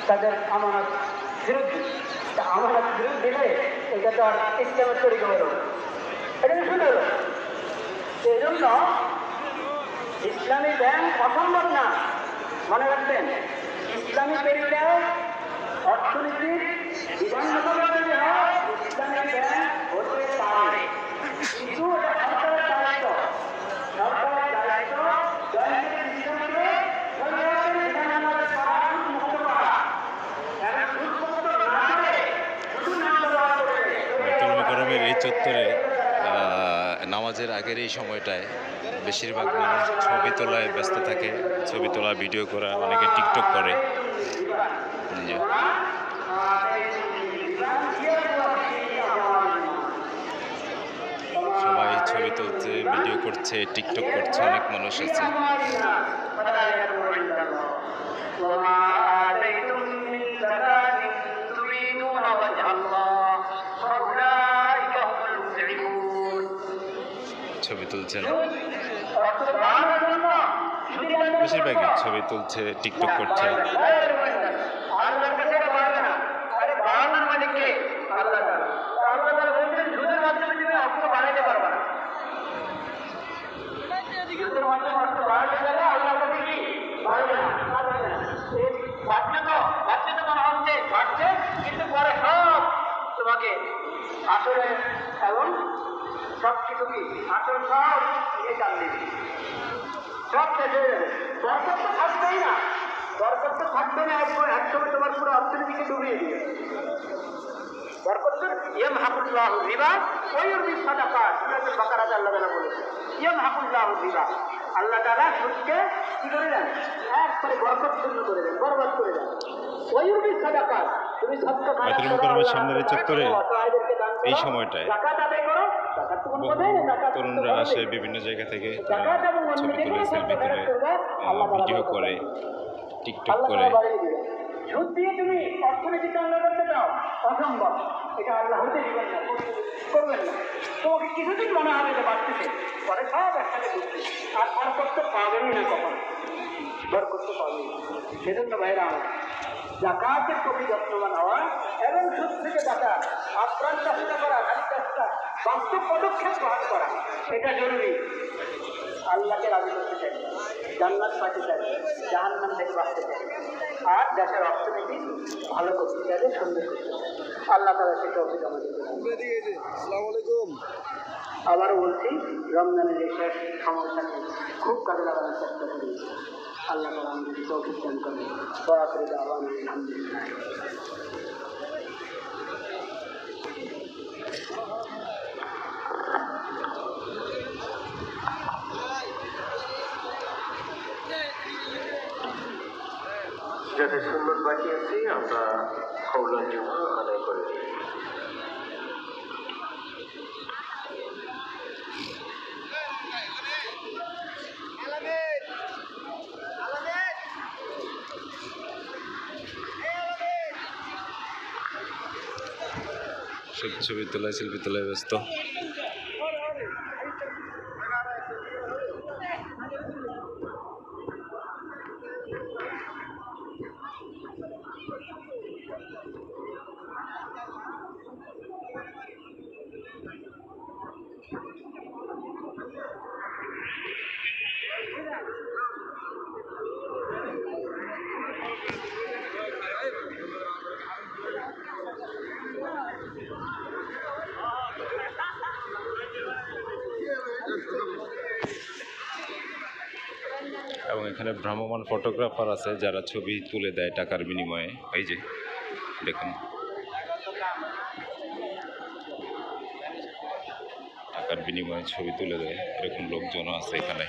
তাদের আমানত ফেরত দিই। তা আমানত ফেরত দিলে এটা তো আর ইসলামের তরিকা হলো, এটা তো শুনে হলো। এই জন্য ইসলামী ব্যাংক অসম্ভব না, মনে রাখবেন। ইসলামী তরিকায় অর্থনীতির বিধানসভা যদি হয় ইসলামী ব্যাংক হতে পারে, কিন্তু এটা সরকারের দায়িত্ব। সরকারের দায়িত্ব ব্যাংকের সিস্টেমকে সরকারের বিধানসভার করা মুক্ত করা, এবং সুদমুক্ত না করে শুধু নাম ব্যবহার করে বাইতুল মোকাররমের এই চত্বরে নামাজের আগের এই সময়টায় বেশিরভাগ মানুষ ছবি তোলায় ব্যস্ত থাকে। ছবি তোলা, ভিডিও করা, অনেকে টিকটক করে। সবাই ছবি তুলছে, ভিডিও করছে, টিকটক করছে, অনেক মানুষ আছে। ছবি তুলছেন, বেশিরভাগই ছবি তুলছে, টিকটক করছে। কিন্তু পরে সব তোমাকে আসলে এবং সব কিছু কি আসল সব নিয়ে চাল দিবি, সব শেষে যাবে। বরকত তো থাকবেই না, বরকত তো থাকবে না, একসময় তোমার পুরো অর্থনীতিকে ডুবিয়ে দিবে। বরকত তো ইয়ামহাকুল্লাহু রিবা ওয়া ইউরবি সাদাকাত, সূরাতুল বাকারাতে আল্লাহ তাআলা বলেছেন ইয়ামহাকুল্লাহু রিবা, আল্লাহ তাআলা সুদকে কি করে দেন? একবারে বরকত শূন্য করে দেন, বরবাদ করে দেন। ওয়া ইউরবি সাদাকাত, তুমি সদকা বাইতুল মোকাররমের সামনের এই চত্বরে এই সময়টায় যাকাত আদায় করো, যাকাত তো বহু তরুণরা আসে বিভিন্ন জায়গা থেকে, তারা ছবি তুলে, সেলফি তুলে, ভিডিও করে, টিকটক করে। সুদ দিয়ে তুমি অর্থনীতি চালনা করতে চাও, অসম্ভব। এটা আল্লাহ হতে দিবেন না, করবেন না। তোমাকে কিছুদিন মনে হবে যে বাড়তেছে, পরে সব একসাথে ঘুরছে, আর বরকত তো পাবেনই না, কখন বরকত তো পাবেই। সেজন্য ভাইরা আমার যাকাতের প্রতি যত্নবান হওয়া এবং সুদ থেকে বাঁচা, আপ্রাণ চেষ্টা করা, খালি চেষ্টা, বাস্তব পদক্ষেপ গ্রহণ করা, এটা জরুরি। আল্লাহকে রাজি করতে চাই, জান্নাত পাইতে চাই, জাহান্নাম থেকে বাঁচতে চাই, আর দেশের অর্থনীতি ভালো করতে চাইলে সুন্দর করতে চাই। আল্লাহ তাআলা সেটা অফিস আমাদের। আবারও বলছি, রমজানের এই শেষ সময়টাকে খুব কাজে লাগানোর চেষ্টা করি। আল্লাহ তাআলা আমাদের তৌফিক দান করেন। ওয়া আখিরু দাওয়ানা আলহামদুলিল্লাহ। যাদের সুন্নত বাকি আছে আমরা কওলার জন্য আদায় করে দিই। সব ছবি তোলায়, সেলফি তোলায় ব্যস্ত। এবং এখানে ভ্রাম্যমাণ ফটোগ্রাফার আছে যারা ছবি তুলে দেয় টাকার বিনিময়ে। এই যে দেখুন, টাকার বিনিময়ে ছবি তুলে দেয়, এরকম লোকজন আছে এখানে।